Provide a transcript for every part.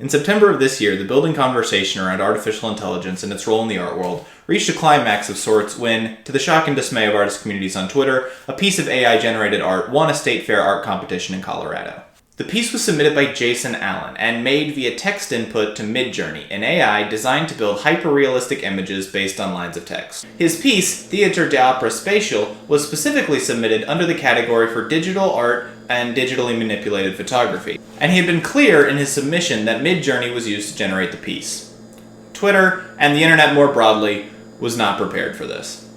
In September of this year, the building conversation around artificial intelligence and its role in the art world reached a climax of sorts when, to the shock and dismay of artist communities on Twitter, a piece of AI-generated art won a state fair art competition in Colorado. The piece was submitted by Jason Allen and made via text input to Midjourney, an AI designed to build hyper-realistic images based on lines of text. His piece, Theatre d'Opera Spatial, was specifically submitted under the category for digital art and digitally manipulated photography, and he had been clear in his submission that Midjourney was used to generate the piece. Twitter, and the internet more broadly, was not prepared for this.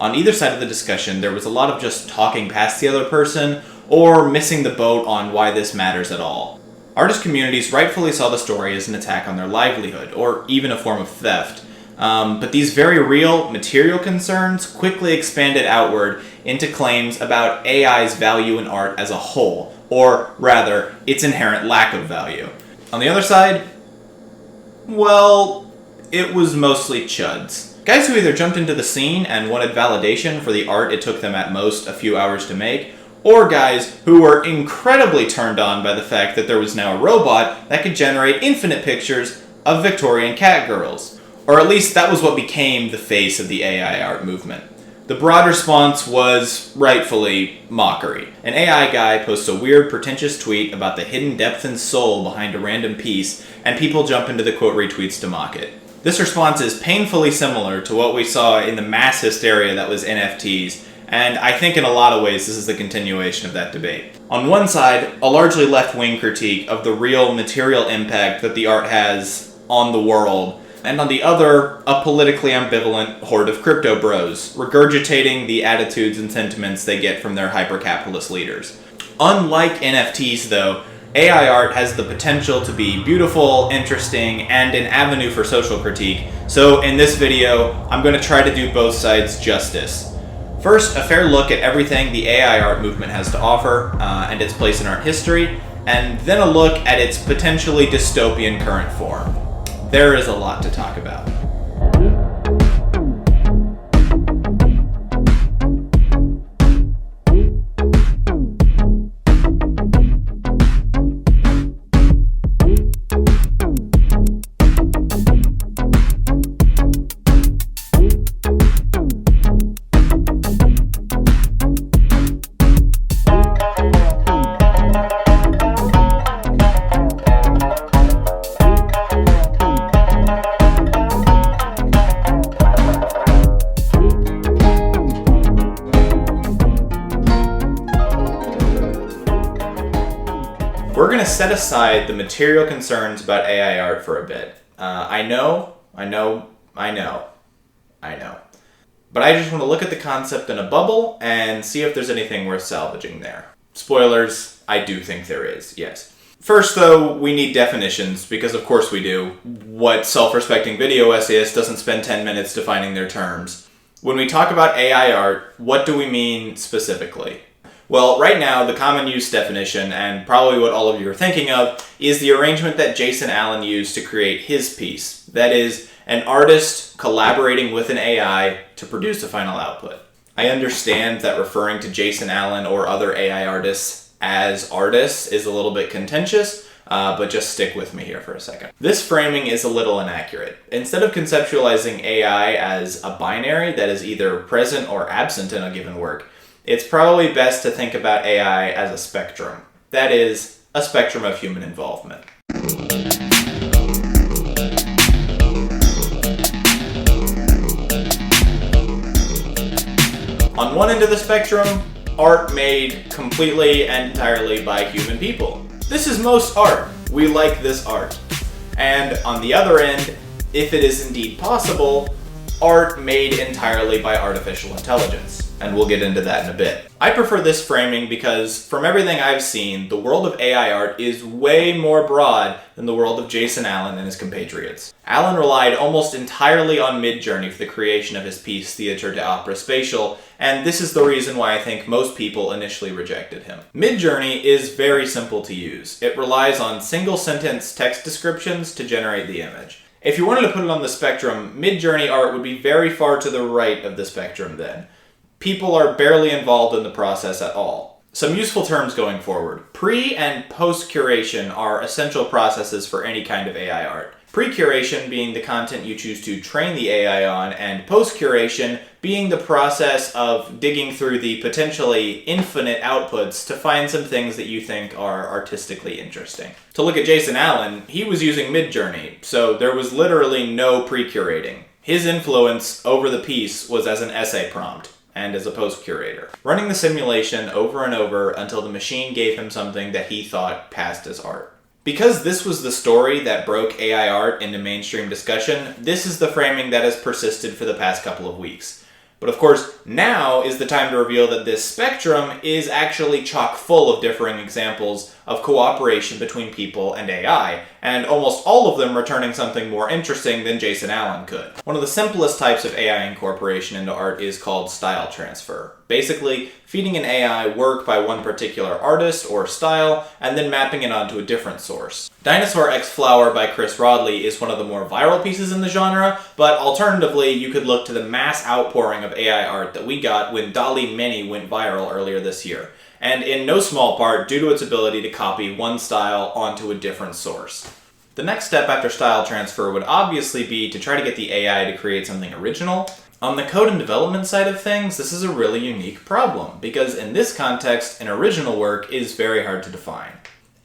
On either side of the discussion, there was a lot of just talking past the other person, or missing the boat on why this matters at all. Artist communities rightfully saw the story as an attack on their livelihood, or even a form of theft. But these very real, material concerns quickly expanded outward into claims about AI's value in art as a whole, or rather, its inherent lack of value. On the other side, well, it was mostly chuds. Guys who either jumped into the scene and wanted validation for the art it took them at most a few hours to make, or guys who were incredibly turned on by the fact that there was now a robot that could generate infinite pictures of Victorian cat girls. Or at least that was what became the face of the AI art movement. The broad response was, rightfully, mockery. An AI guy posts a weird, pretentious tweet about the hidden depth and soul behind a random piece, and people jump into the quote retweets to mock it. This response is painfully similar to what we saw in the mass hysteria that was NFTs, and I think in a lot of ways this is the continuation of that debate. On one side, a largely left-wing critique of the real material impact that the art has on the world, and on the other, a politically ambivalent horde of crypto bros, regurgitating the attitudes and sentiments they get from their hyper-capitalist leaders. Unlike NFTs though, AI art has the potential to be beautiful, interesting, and an avenue for social critique, so in this video, I'm going to try to do both sides justice. First, a fair look at everything the AI art movement has to offer, and its place in art history, and then a look at its potentially dystopian current form. There is a lot to talk about. We're going to set aside the material concerns about AI art for a bit. I know. But I just want to look at the concept in a bubble and see if there's anything worth salvaging there. Spoilers, I do think there is, yes. First though, we need definitions, because of course we do. What self-respecting video essayist doesn't spend 10 minutes defining their terms? When we talk about AI art, what do we mean specifically? Well, right now, the common use definition, and probably what all of you are thinking of, is the arrangement that Jason Allen used to create his piece. That is, an artist collaborating with an AI to produce a final output. I understand that referring to Jason Allen or other AI artists as artists is a little bit contentious, but just stick with me here for a second. This framing is a little inaccurate. Instead of conceptualizing AI as a binary that is either present or absent in a given work, it's probably best to think about AI as a spectrum. That is, a spectrum of human involvement. On one end of the spectrum, art made completely and entirely by human people. This is most art. We like this art. And on the other end, if it is indeed possible, art made entirely by artificial intelligence. And we'll get into that in a bit. I prefer this framing because, from everything I've seen, the world of AI art is way more broad than the world of Jason Allen and his compatriots. Allen relied almost entirely on Midjourney for the creation of his piece, Theatre d'Opera Spatial, and this is the reason why I think most people initially rejected him. Midjourney is very simple to use. It relies on single-sentence text descriptions to generate the image. If you wanted to put it on the spectrum, Midjourney art would be very far to the right of the spectrum then. People are barely involved in the process at all. Some useful terms going forward. Pre- and post-curation are essential processes for any kind of AI art. Pre-curation being the content you choose to train the AI on, and post-curation being the process of digging through the potentially infinite outputs to find some things that you think are artistically interesting. To look at Jason Allen, he was using Midjourney, so there was literally no pre-curating. His influence over the piece was as an essay prompt and as a post-curator, running the simulation over and over until the machine gave him something that he thought passed as art. Because this was the story that broke AI art into mainstream discussion, this is the framing that has persisted for the past couple of weeks. But of course, now is the time to reveal that this spectrum is actually chock full of differing examples of cooperation between people and AI, and almost all of them returning something more interesting than Jason Allen could. One of the simplest types of AI incorporation into art is called style transfer. Basically, feeding an AI work by one particular artist or style, and then mapping it onto a different source. Dinosaur X Flower by Chris Rodley is one of the more viral pieces in the genre, but alternatively, you could look to the mass outpouring of AI art that we got when DALL-E Mini went viral earlier this year, and in no small part due to its ability to copy one style onto a different source. The next step after style transfer would obviously be to try to get the AI to create something original. On the code and development side of things, this is a really unique problem, because in this context, an original work is very hard to define.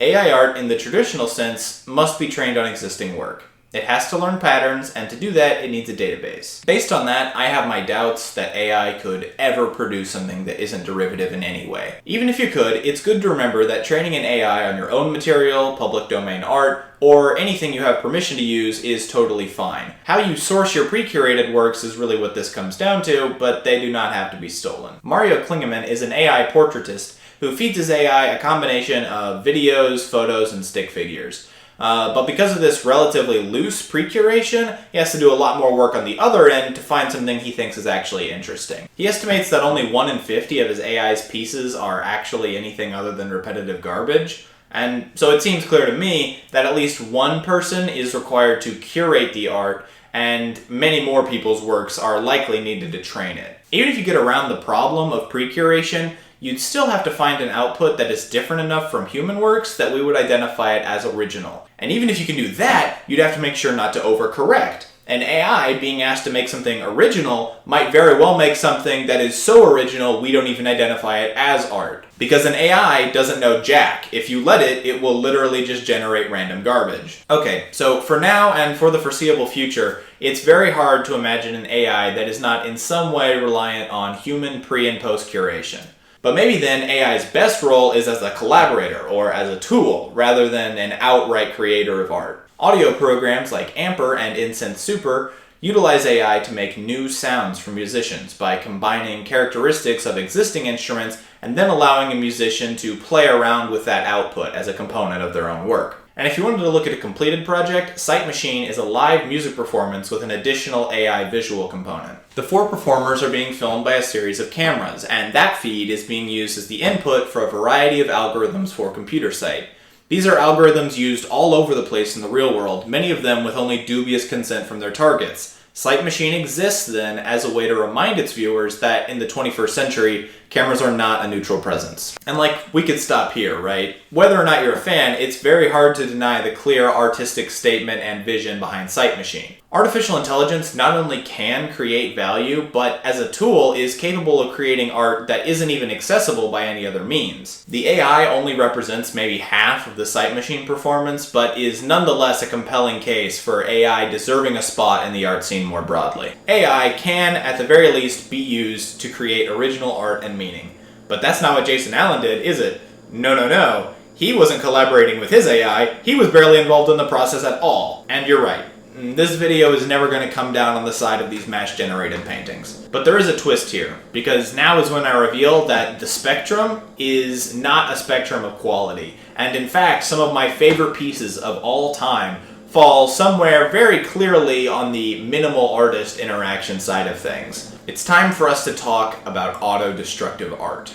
AI art, in the traditional sense, must be trained on existing work. It has to learn patterns, and to do that, it needs a database. Based on that, I have my doubts that AI could ever produce something that isn't derivative in any way. Even if you could, it's good to remember that training an AI on your own material, public domain art, or anything you have permission to use is totally fine. How you source your pre-curated works is really what this comes down to, but they do not have to be stolen. Mario Klingemann is an AI portraitist who feeds his AI a combination of videos, photos, and stick figures. But because of this relatively loose pre-curation, he has to do a lot more work on the other end to find something he thinks is actually interesting. He estimates that only 1 in 50 of his AI's pieces are actually anything other than repetitive garbage. And so it seems clear to me that at least one person is required to curate the art, and many more people's works are likely needed to train it. Even if you get around the problem of pre-curation, you'd still have to find an output that is different enough from human works that we would identify it as original. And even if you can do that, you'd have to make sure not to overcorrect. An AI being asked to make something original might very well make something that is so original we don't even identify it as art. Because an AI doesn't know jack. If you let it, it will literally just generate random garbage. Okay, so for now and for the foreseeable future, it's very hard to imagine an AI that is not in some way reliant on human pre- and post-curation. But maybe then AI's best role is as a collaborator or as a tool rather than an outright creator of art. Audio programs like Amper and Incense Super utilize AI to make new sounds for musicians by combining characteristics of existing instruments and then allowing a musician to play around with that output as a component of their own work. And if you wanted to look at a completed project, Sight Machine is a live music performance with an additional AI visual component. The 4 performers are being filmed by a series of cameras, and that feed is being used as the input for a variety of algorithms for Computer Sight. These are algorithms used all over the place in the real world, many of them with only dubious consent from their targets. Sight Machine exists then as a way to remind its viewers that in the 21st century, cameras are not a neutral presence. And we could stop here, right? Whether or not you're a fan, it's very hard to deny the clear artistic statement and vision behind Sight Machine. Artificial intelligence not only can create value, but as a tool is capable of creating art that isn't even accessible by any other means. The AI only represents maybe half of the Sight Machine performance, but is nonetheless a compelling case for AI deserving a spot in the art scene more broadly. AI can, at the very least, be used to create original art and meaning. But that's not what Jason Allen did, is it? No. He wasn't collaborating with his AI, he was barely involved in the process at all. And you're right. This video is never going to come down on the side of these mass-generated paintings. But there is a twist here, because now is when I reveal that the spectrum is not a spectrum of quality. And in fact, some of my favorite pieces of all time fall somewhere very clearly on the minimal artist interaction side of things. It's time for us to talk about auto-destructive art.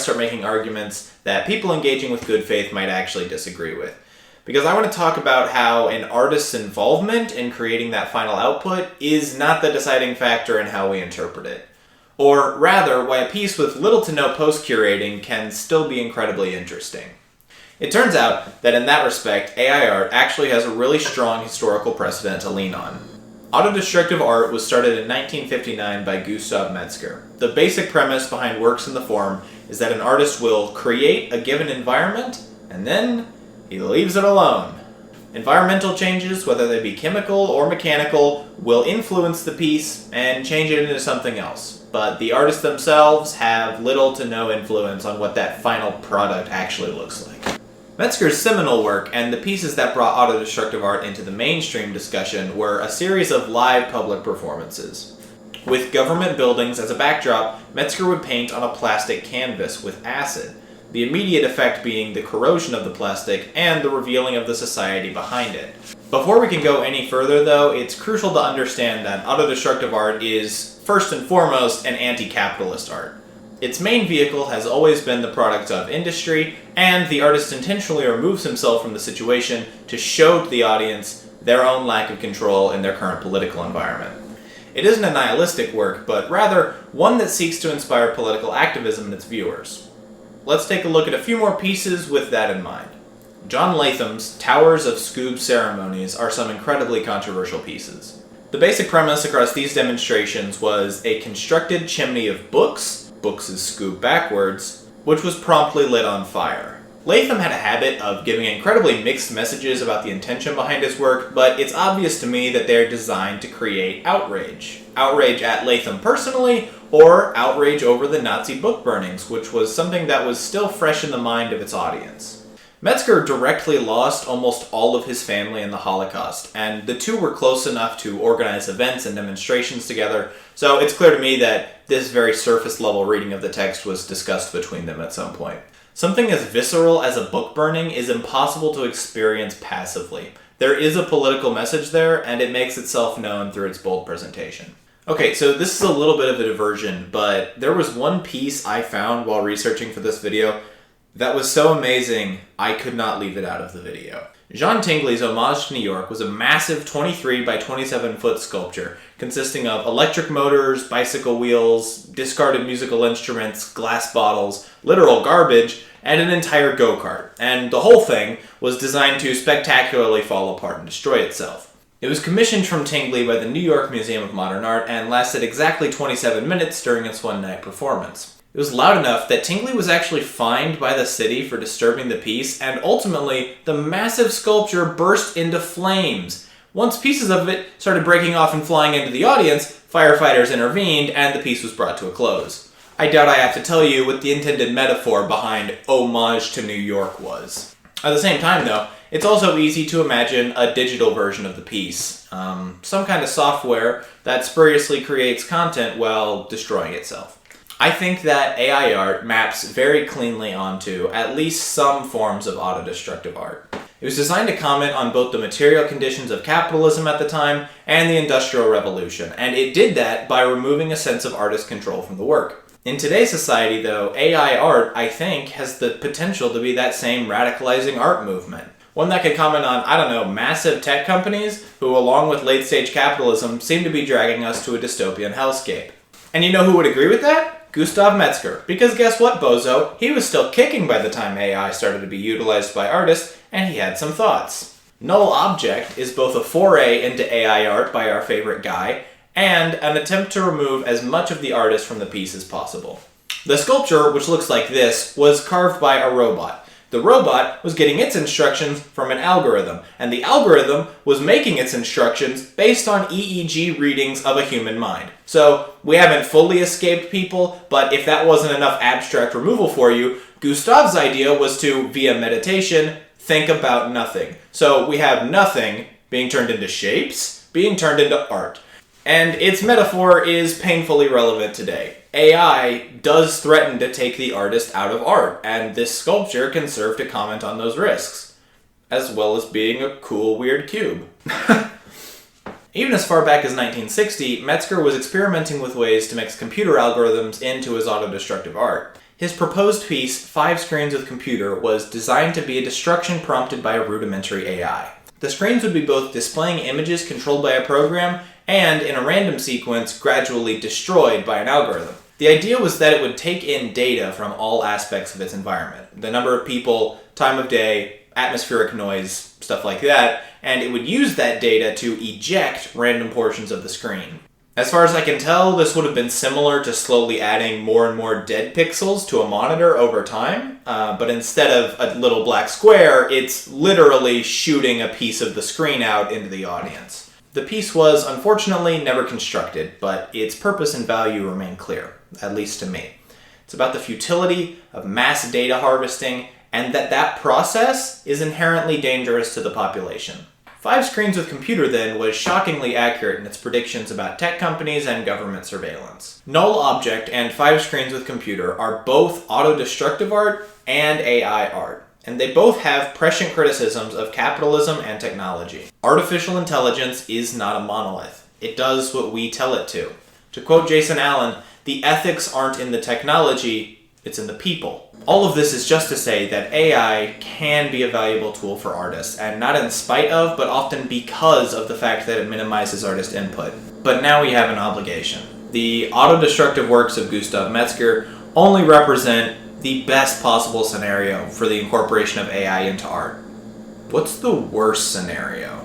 to start making arguments that people engaging with good faith might actually disagree with. Because I want to talk about how an artist's involvement in creating that final output is not the deciding factor in how we interpret it. Or rather, why a piece with little to no post-curating can still be incredibly interesting. It turns out that in that respect, AI art actually has a really strong historical precedent to lean on. Autodestructive art was started in 1959 by Gustav Metzger. The basic premise behind works in the form is that an artist will create a given environment, and then he leaves it alone. Environmental changes, whether they be chemical or mechanical, will influence the piece and change it into something else. But the artists themselves have little to no influence on what that final product actually looks like. Metzger's seminal work and the pieces that brought autodestructive art into the mainstream discussion were a series of live public performances. With government buildings as a backdrop, Metzger would paint on a plastic canvas with acid, the immediate effect being the corrosion of the plastic and the revealing of the society behind it. Before we can go any further though, it's crucial to understand that autodestructive art is, first and foremost, an anti-capitalist art. Its main vehicle has always been the product of industry, and the artist intentionally removes himself from the situation to show to the audience their own lack of control in their current political environment. It isn't a nihilistic work, but rather one that seeks to inspire political activism in its viewers. Let's take a look at a few more pieces with that in mind. John Latham's Towers of Scoob Ceremonies are some incredibly controversial pieces. The basic premise across these demonstrations was a constructed chimney of books is Scoob backwards, which was promptly lit on fire. Latham had a habit of giving incredibly mixed messages about the intention behind his work, but it's obvious to me that they're designed to create outrage. Outrage at Latham personally, or outrage over the Nazi book burnings, which was something that was still fresh in the mind of its audience. Metzger directly lost almost all of his family in the Holocaust, and the two were close enough to organize events and demonstrations together, so it's clear to me that this very surface-level reading of the text was discussed between them at some point. Something as visceral as a book burning is impossible to experience passively. There is a political message there, and it makes itself known through its bold presentation. Okay, so this is a little bit of a diversion, but there was one piece I found while researching for this video that was so amazing, I could not leave it out of the video. Jean Tinguely's Homage to New York was a massive 23 by 27 foot sculpture consisting of electric motors, bicycle wheels, discarded musical instruments, glass bottles, literal garbage, and an entire go-kart. And the whole thing was designed to spectacularly fall apart and destroy itself. It was commissioned from Tinguely by the New York Museum of Modern Art and lasted exactly 27 minutes during its one-night performance. It was loud enough that Tinguely was actually fined by the city for disturbing the piece, and ultimately, the massive sculpture burst into flames. Once pieces of it started breaking off and flying into the audience, firefighters intervened, and the piece was brought to a close. I doubt I have to tell you what the intended metaphor behind Homage to New York was. At the same time, though, it's also easy to imagine a digital version of the piece. Some kind of software that spuriously creates content while destroying itself. I think that AI art maps very cleanly onto at least some forms of autodestructive art. It was designed to comment on both the material conditions of capitalism at the time and the Industrial Revolution, and it did that by removing a sense of artist control from the work. In today's society, though, AI art, I think, has the potential to be that same radicalizing art movement. One that could comment on, massive tech companies who, along with late-stage capitalism, seem to be dragging us to a dystopian hellscape. And you know who would agree with that? Gustav Metzger. Because guess what, bozo? He was still kicking by the time AI started to be utilized by artists, and he had some thoughts. Null Object is both a foray into AI art by our favorite guy, and an attempt to remove as much of the artist from the piece as possible. The sculpture, which looks like this, was carved by a robot. The robot was getting its instructions from an algorithm, and the algorithm was making its instructions based on EEG readings of a human mind. So, we haven't fully escaped people, but if that wasn't enough abstract removal for you, Gustav's idea was to, via meditation, think about nothing. So, we have nothing being turned into shapes, being turned into art. And its metaphor is painfully relevant today. AI does threaten to take the artist out of art, and this sculpture can serve to comment on those risks, as well as being a cool, weird cube. Even as far back as 1960, Metzger was experimenting with ways to mix computer algorithms into his autodestructive art. His proposed piece, 5 Screens with Computer, was designed to be a destruction prompted by a rudimentary AI. The screens would be both displaying images controlled by a program and, in a random sequence, gradually destroyed by an algorithm. The idea was that it would take in data from all aspects of its environment. The number of people, time of day, atmospheric noise, stuff like that, and it would use that data to eject random portions of the screen. As far as I can tell, this would have been similar to slowly adding more and more dead pixels to a monitor over time, but instead of a little black square, it's literally shooting a piece of the screen out into the audience. The piece was, unfortunately, never constructed, but its purpose and value remain clear, at least to me. It's about the futility of mass data harvesting, and that process is inherently dangerous to the population. 5 Screens with Computer, then, was shockingly accurate in its predictions about tech companies and government surveillance. Null Object and 5 Screens with Computer are both auto-destructive art and AI art, and they both have prescient criticisms of capitalism and technology. Artificial intelligence is not a monolith. It does what we tell it to. To quote Jason Allen, "The ethics aren't in the technology, it's in the people." All of this is just to say that AI can be a valuable tool for artists, and not in spite of, but often because of the fact that it minimizes artist input. But now we have an obligation. The auto-destructive works of Gustav Metzger only represent the best possible scenario for the incorporation of AI into art. What's the worst scenario?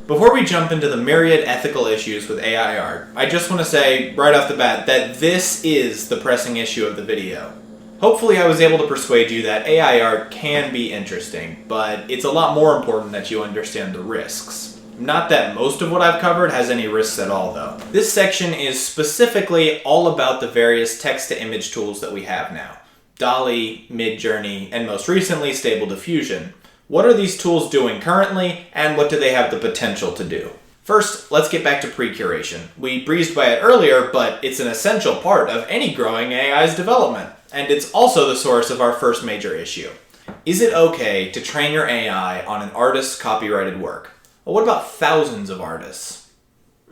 Before we jump into the myriad ethical issues with AI art, I just want to say right off the bat that this is the pressing issue of the video. Hopefully I was able to persuade you that AI art can be interesting, but it's a lot more important that you understand the risks. Not that most of what I've covered has any risks at all, though. This section is specifically all about the various text-to-image tools that we have now. DALL-E, Midjourney, and most recently Stable Diffusion. What are these tools doing currently, and what do they have the potential to do? First, let's get back to pre-curation. We breezed by it earlier, but it's an essential part of any growing AI's development, and it's also the source of our first major issue. Is it okay to train your AI on an artist's copyrighted work? Well, what about thousands of artists?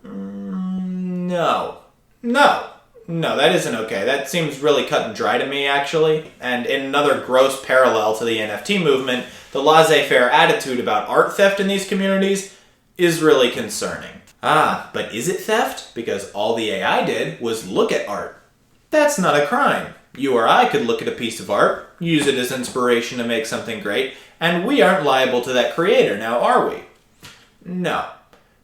No, that isn't okay. That seems really cut and dry to me, actually. And in another gross parallel to the NFT movement, the laissez-faire attitude about art theft in these communities is really concerning. But is it theft? Because all the AI did was look at art. That's not a crime. You or I could look at a piece of art, use it as inspiration to make something great, and we aren't liable to that creator, now are we?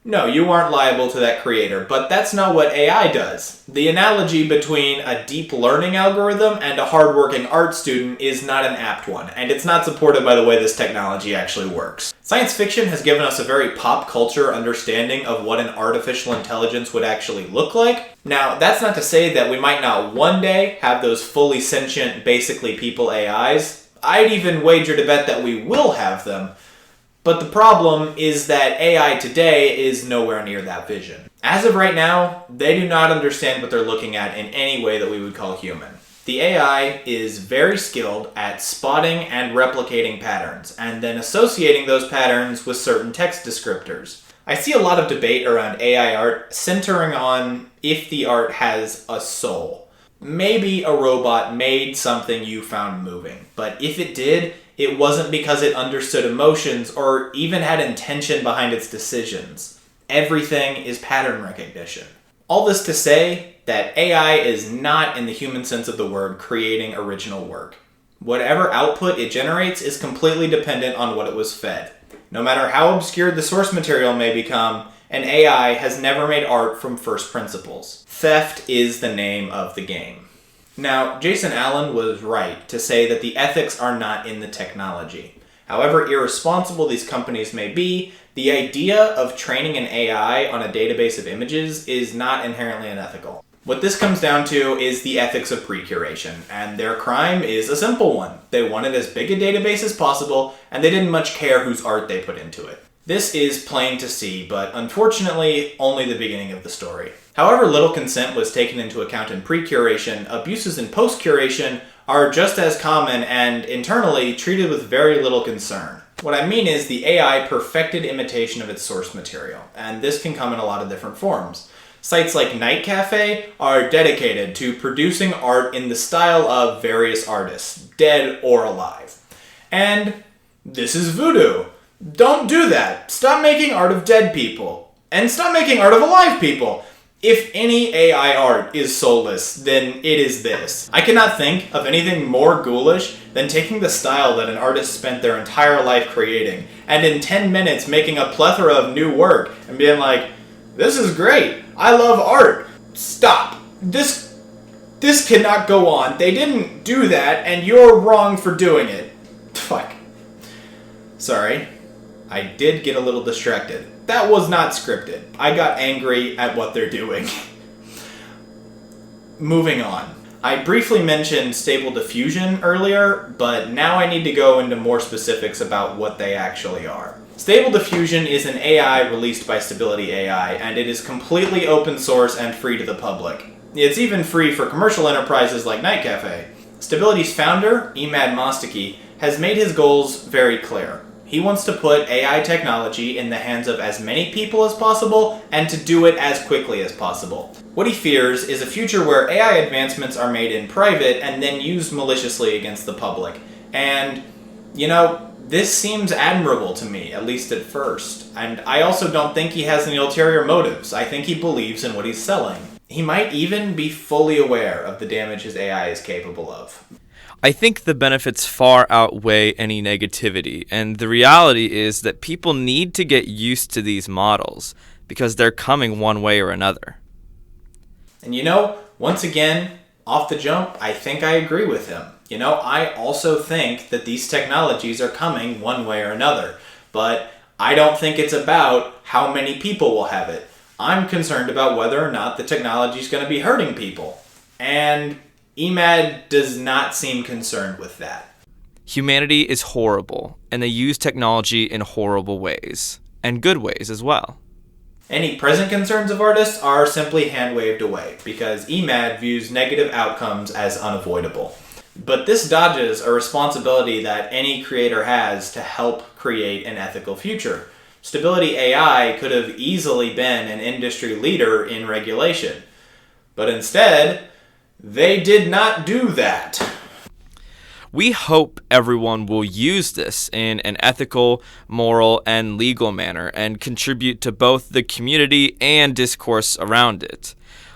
No, you aren't liable to that creator, but that's not what AI does. The analogy between a deep learning algorithm and a hardworking art student is not an apt one, and it's not supported by the way this technology actually works. Science fiction has given us a very pop culture understanding of what an artificial intelligence would actually look like. Now, that's not to say that we might not one day have those fully sentient, basically people AIs. I'd even wager to bet that we will have them. But the problem is that AI today is nowhere near that vision. As of right now, they do not understand what they're looking at in any way that we would call human. The AI is very skilled at spotting and replicating patterns, and then associating those patterns with certain text descriptors. I see a lot of debate around AI art centering on if the art has a soul. Maybe a robot made something you found moving, but if it did, it wasn't because it understood emotions or even had intention behind its decisions. Everything is pattern recognition. All this to say that AI is not, in the human sense of the word, creating original work. Whatever output it generates is completely dependent on what it was fed. No matter how obscured the source material may become, an AI has never made art from first principles. Theft is the name of the game. Now, Jason Allen was right to say that the ethics are not in the technology. However irresponsible these companies may be, The idea of training an AI on a database of images is not inherently unethical. What this comes down to is the ethics of pre-curation, and their crime is a simple one. They wanted as big a database as possible, and they didn't much care whose art they put into it. This is plain to see, but unfortunately only the beginning of the story. However little consent was taken into account in pre-curation, abuses in post-curation are just as common and internally treated with very little concern. What I mean is the AI perfected imitation of its source material, and this can come in a lot of different forms. Sites like Night Cafe are dedicated to producing art in the style of various artists, dead or alive. And this is voodoo. Don't do that. Stop making art of dead people. And stop making art of alive people. If any AI art is soulless, then it is this. I cannot think of anything more ghoulish than taking the style that an artist spent their entire life creating, and in 10 minutes making a plethora of new work, and being like, this is great. I love art. Stop. This cannot go on. They didn't do that, and you're wrong for doing it. Fuck. Sorry. I did get a little distracted. That was not scripted. I got angry at what they're doing. Moving on. I briefly mentioned Stable Diffusion earlier, but now I need to go into more specifics about what they actually are. Stable Diffusion is an AI released by Stability AI, and it is completely open source and free to the public. It's even free for commercial enterprises like Night Cafe. Stability's founder, Emad Mosticky, has made his goals very clear. He wants to put AI technology in the hands of as many people as possible, and to do it as quickly as possible. What he fears is a future where AI advancements are made in private and then used maliciously against the public. And, this seems admirable to me, at least at first. And I also don't think he has any ulterior motives. I think he believes in what he's selling. He might even be fully aware of the damage his AI is capable of. I think the benefits far outweigh any negativity, and the reality is that people need to get used to these models because they're coming one way or another. And once again, off the jump, I think I agree with him. I also think that these technologies are coming one way or another, but I don't think it's about how many people will have it. I'm concerned about whether or not the technology is going to be hurting people. And Emad does not seem concerned with that. Humanity is horrible, and they use technology in horrible ways, and good ways as well. Any present concerns of artists are simply hand-waved away, because Emad views negative outcomes as unavoidable. But this dodges a responsibility that any creator has to help create an ethical future. Stability AI could have easily been an industry leader in regulation. But instead, they did not do that. We hope everyone will use this in an ethical, moral, and legal manner and contribute to both the community and discourse around it.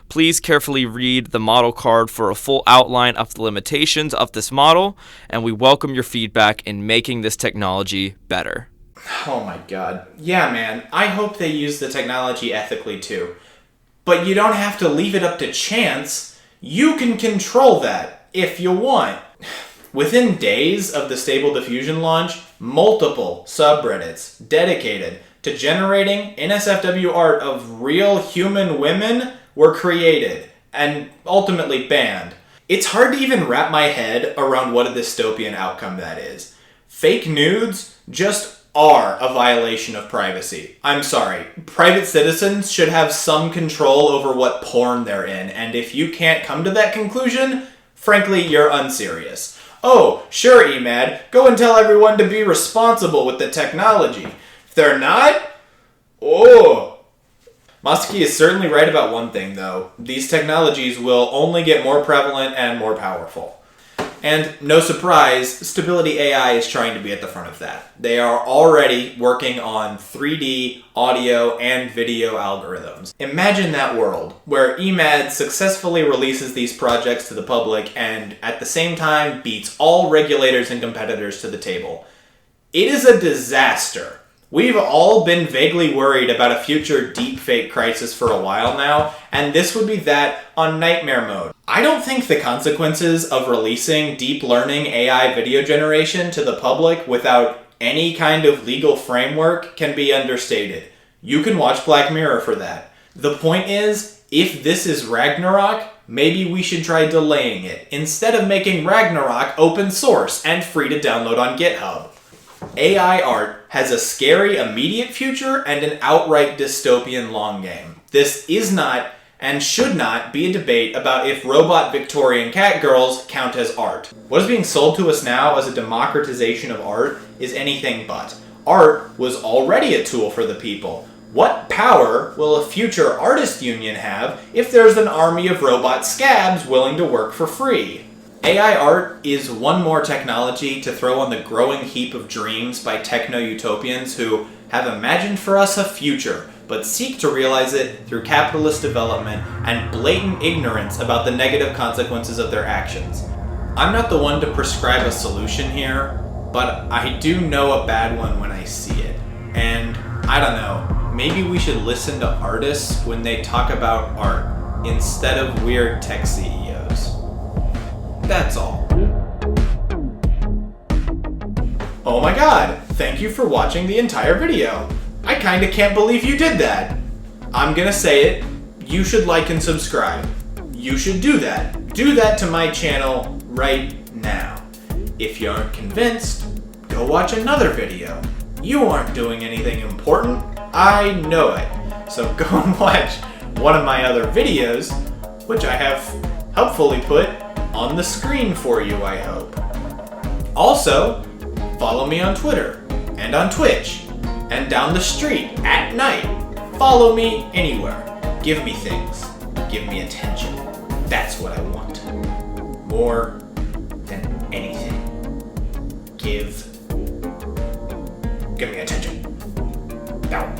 Please carefully read the model card for a full outline of the limitations of this model, and we welcome your feedback in making this technology better. Oh my god. Yeah, man. I hope they use the technology ethically too. But you don't have to leave it up to chance. You can control that if you want. Within days of the Stable Diffusion launch, multiple subreddits dedicated to generating NSFW art of real human women were created and ultimately banned. It's hard to even wrap my head around what a dystopian outcome that is. Fake nudes just are a violation of privacy. I'm sorry. Private citizens should have some control over what porn they're in, and if you can't come to that conclusion, frankly, you're unserious. Oh, sure, Emad, go and tell everyone to be responsible with the technology. If they're not, Mosticky is certainly right about one thing, though. These technologies will only get more prevalent and more powerful. And no surprise, Stability AI is trying to be at the front of that. They are already working on 3D, audio, and video algorithms. Imagine that world, where Emad successfully releases these projects to the public and at the same time beats all regulators and competitors to the table. It is a disaster. We've all been vaguely worried about a future deepfake crisis for a while now, and this would be that on nightmare mode. I don't think the consequences of releasing deep learning AI video generation to the public without any kind of legal framework can be understated. You can watch Black Mirror for that. The point is, if this is Ragnarok, maybe we should try delaying it, instead of making Ragnarok open source and free to download on GitHub. AI art has a scary immediate future and an outright dystopian long game. This is not and should not be a debate about if robot Victorian cat girls count as art. What is being sold to us now as a democratization of art is anything but. Art was already a tool for the people. What power will a future artist union have if there's an army of robot scabs willing to work for free? AI art is one more technology to throw on the growing heap of dreams by techno-utopians who have imagined for us a future, but seek to realize it through capitalist development and blatant ignorance about the negative consequences of their actions. I'm not the one to prescribe a solution here, but I do know a bad one when I see it. And I don't know, maybe we should listen to artists when they talk about art instead of weird tech CEOs. That's all. Oh my god, thank you for watching the entire video. I kinda can't believe you did that. I'm gonna say it, you should like and subscribe. You should do that. Do that to my channel right now. If you aren't convinced, go watch another video. You aren't doing anything important, I know it. So go and watch one of my other videos, which I have helpfully put on the screen for you, I hope. Also, follow me on Twitter and on Twitch and down the street at night. Follow me anywhere. Give me things. Give me attention. That's what I want. More than anything. Give me attention. Now.